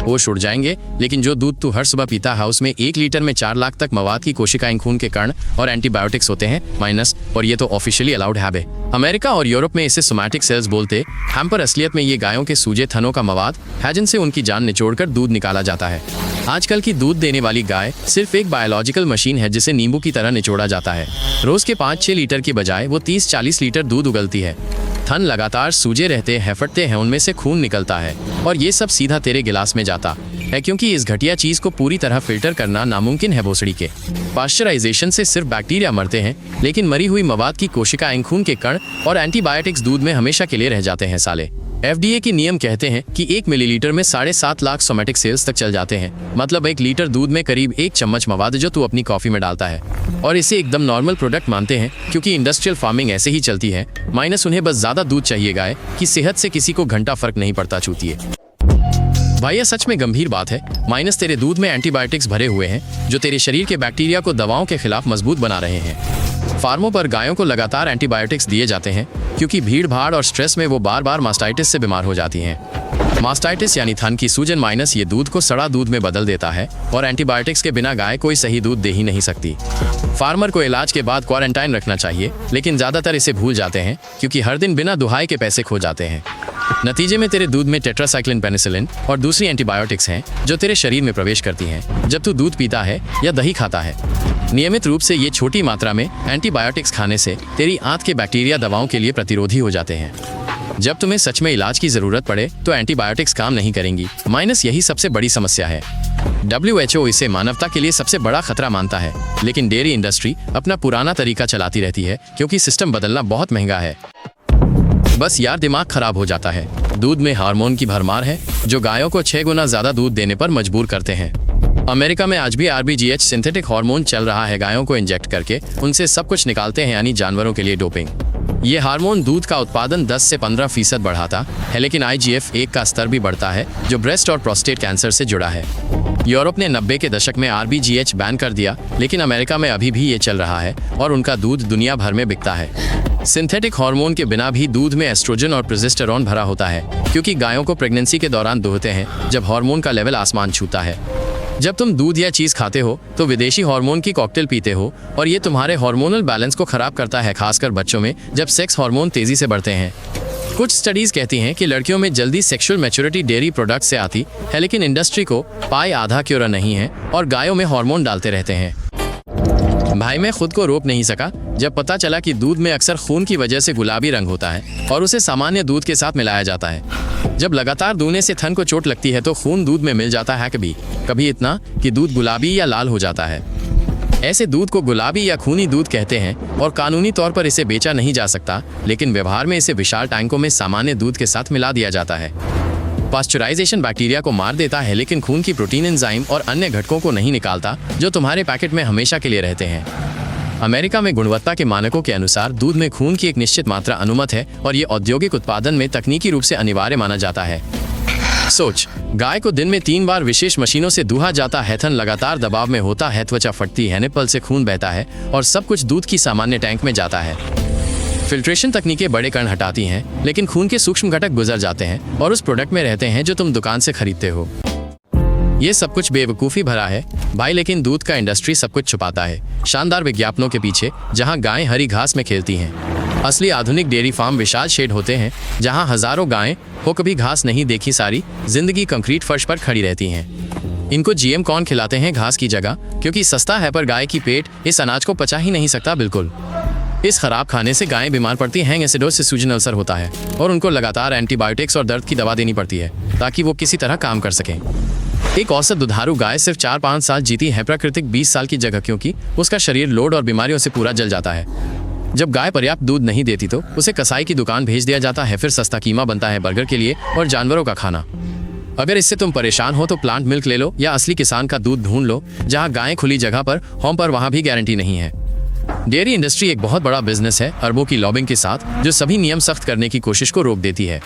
वो छुट जाएंगे। लेकिन जो दूध तू हर सुबह पीता है उसमें 1 लीटर में 4 लाख तक मवाद की कोशिकाएं, खून के कण और एंटीबायोटिक्स होते हैं माइनस, और ये तो ऑफिशियली अलाउड है। अमेरिका और यूरोप में इसे सोमैटिक सेल्स बोलते हैं, पर असलियत में ये गायों के सूजे थनों का मवाद है जिनसे उनकी जान निचोड़कर दूध निकाला जाता है। आजकल की दूध देने वाली गाय सिर्फ एक बायोलॉजिकल मशीन है जिसे नींबू की तरह निचोड़ा जाता है। रोज के 5-6 लीटर की बजाय वो 30-40 लीटर दूध उगलती है। थन लगातार सूजे रहते हैं, फटते हैं, उनमें से खून निकलता है और ये सब सीधा तेरे गिलास में जाता है, क्योंकि इस घटिया चीज को पूरी तरह फिल्टर करना नामुमकिन है भोसड़ी के। पाश्चराइजेशन से सिर्फ बैक्टीरिया मरते हैं, लेकिन मरी हुई मवाद की कोशिकाएं, खून के कण और एंटीबायोटिक्स दूध में हमेशा के लिए रह जाते हैं साले। FDA के नियम कहते हैं कि 1 मिलीलीटर में 7.5 लाख सोमैटिक सेल्स तक चल जाते हैं, मतलब 1 लीटर दूध में करीब 1 चम्मच मवाद जो तू अपनी कॉफी में डालता है, और इसे एकदम नॉर्मल प्रोडक्ट मानते हैं क्योंकि इंडस्ट्रियल फार्मिंग ऐसे ही चलती है। माइनस उन्हें बस ज्यादा दूध चाहिए गाय की सेहत से किसी को घंटा फर्क नहीं पड़ता चूती है। भाई यह सच में गंभीर बात है। माइनस तेरे दूध में एंटीबायोटिक्स भरे हुए हैं जो तेरे शरीर के बैक्टीरिया को दवाओं के खिलाफ मजबूत बना रहे हैं। फार्मों पर गायों को लगातार एंटीबायोटिक्स दिए जाते हैं क्योंकि भीड़ भाड़ और स्ट्रेस में वो बार बार मास्टाइटिस से बीमार हो जाती हैं। मास्टाइटिस यानी थन की सूजन माइनस ये दूध को सड़ा दूध में बदल देता है और एंटीबायोटिक्स के बिना गाय कोई सही दूध दे ही नहीं सकती। फार्मर को इलाज के बाद क्वारंटाइन रखना चाहिए, लेकिन ज्यादातर इसे भूल जाते हैं क्योंकि हर दिन बिना दुहाई के पैसे खो जाते हैं। नतीजे में तेरे दूध में टेट्रासाइक्लिन, पेनिसिलिन और दूसरी एंटीबायोटिक्स हैं जो तेरे शरीर में प्रवेश करती हैं जब तू दूध पीता है या दही खाता है। नियमित रूप से ये छोटी मात्रा में एंटीबायोटिक्स खाने से तेरी आंत के बैक्टीरिया दवाओं के लिए प्रतिरोधी हो जाते हैं। जब तुम्हें सच में इलाज की जरूरत पड़े तो एंटीबायोटिक्स काम नहीं करेंगी। माइनस यही सबसे बड़ी समस्या है। WHO इसे मानवता के लिए सबसे बड़ा खतरा मानता है, लेकिन डेयरी इंडस्ट्री अपना पुराना तरीका चलाती रहती है क्योंकि सिस्टम बदलना बहुत महंगा है। बस यार दिमाग खराब हो जाता है। दूध में हार्मोन की भरमार है जो गायों को 6 गुना ज्यादा दूध देने पर मजबूर करते हैं। अमेरिका में आज भी RBGH सिंथेटिक हार्मोन चल रहा है। गायों को इंजेक्ट करके उनसे सब कुछ निकालते हैं, यानी जानवरों के लिए डोपिंग। ये हार्मोन दूध का उत्पादन 10 से 15% बढ़ाता है, लेकिन IGF-1 का स्तर भी बढ़ता है जो ब्रेस्ट और प्रोस्टेट कैंसर से जुड़ा है। यूरोप ने 90 के दशक में RBGH बैन कर दिया, लेकिन अमेरिका में अभी भी ये चल रहा है और उनका दूध दुनिया भर में बिकता है। सिंथेटिक हार्मोन के बिना भी दूध में एस्ट्रोजन और प्रोजेस्टेरॉन भरा होता है क्योंकि गायों को प्रेगनेंसी के दौरान दुहते हैं जब हार्मोन का लेवल आसमान छूता है। जब तुम दूध या चीज खाते हो तो विदेशी हार्मोन की कॉकटेल पीते हो और ये तुम्हारे हार्मोनल बैलेंस को खराब करता है, खासकर बच्चों में जब सेक्स हार्मोन तेजी से बढ़ते हैं। कुछ स्टडीज कहती हैं कि लड़कियों में जल्दी सेक्सुअल मैच्योरिटी डेयरी प्रोडक्ट से आती है, लेकिन इंडस्ट्री को पाई आधा क्योरा नहीं है और गायों में हार्मोन डालते रहते हैं। भाई मैं खुद को रोक नहीं सका जब पता चला कि दूध में अक्सर खून की वजह से गुलाबी रंग होता है और उसे सामान्य दूध के साथ मिलाया जाता है। जब लगातार दूने से थन को चोट लगती है तो खून दूध में मिल जाता है, कभी इतना कि दूध गुलाबी या लाल हो जाता है। ऐसे दूध को गुलाबी या खूनी दूध कहते हैं और कानूनी तौर पर इसे बेचा नहीं जा सकता, लेकिन व्यवहार में इसे विशाल टैंकों में सामान्य दूध के साथ मिला दिया जाता है। पास्चराइजेशन बैक्टीरिया को मार देता है, लेकिन खून की प्रोटीन, एंजाइम और अन्य घटकों को नहीं निकालता जो तुम्हारे पैकेट में हमेशा के लिए रहते हैं। अमेरिका में गुणवत्ता के मानकों के अनुसार दूध में खून की एक निश्चित मात्रा अनुमत है और ये औद्योगिक उत्पादन में तकनीकी रूप से अनिवार्य माना जाता है। सोच, गाय को दिन में 3 बार विशेष मशीनों से दुहा जाता है, थन लगातार दबाव में होता है, त्वचा फटती है, निप्पल से खून बहता है और सब कुछ दूध की सामान्य टैंक में जाता है। फिल्ट्रेशन तकनीकें बड़े कण हटाती हैं, लेकिन खून के सूक्ष्म घटक गुजर जाते हैं और उस प्रोडक्ट में रहते हैं जो तुम दुकान से खरीदते हो। ये सब कुछ बेवकूफ़ी भरा है भाई, लेकिन दूध का इंडस्ट्री सब कुछ छुपाता है शानदार विज्ञापनों के पीछे, जहां गायें हरी घास में खेलती हैं। असली आधुनिक डेयरी फार्म विशाल शेड होते हैं जहां हजारों गायें हो कभी घास नहीं देखी सारी जिंदगी कंक्रीट फर्श पर खड़ी रहती हैं। इनको GM कॉर्न खिलाते हैं घास की जगह, क्योंकि सस्ता है, पर गाय की पेट इस अनाज को पचा ही नहीं सकता बिल्कुल। इस खराब खाने से गायें बीमार पड़ती हैं, एसिडोसिस, सूजन, अल्सर होता है और उनको लगातार एंटीबायोटिक्स और दर्द की दवा देनी पड़ती है ताकि वो किसी तरह काम कर सकें। एक औसत दुधारू गाय सिर्फ 4-5 साल जीती है प्राकृतिक 20 साल की जगह, क्योंकि उसका शरीर लोड और बीमारियों से पूरा जल जाता है। जब गाय पर्याप्त दूध नहीं देती तो उसे कसाई की दुकान भेज दिया जाता है, फिर सस्ता कीमा बनता है बर्गर के लिए और जानवरों का खाना। अगर इससे तुम परेशान हो तो प्लांट मिल्क ले लो या असली किसान का दूध ढूंढ लो, जहां गायें खुली जगह पर हों, पर वहां भी गारंटी नहीं है। डेयरी इंडस्ट्री एक बहुत बड़ा बिजनेस है, अरबों की लॉबिंग के साथ, जो सभी नियम सख्त करने की कोशिश को रोक देती है।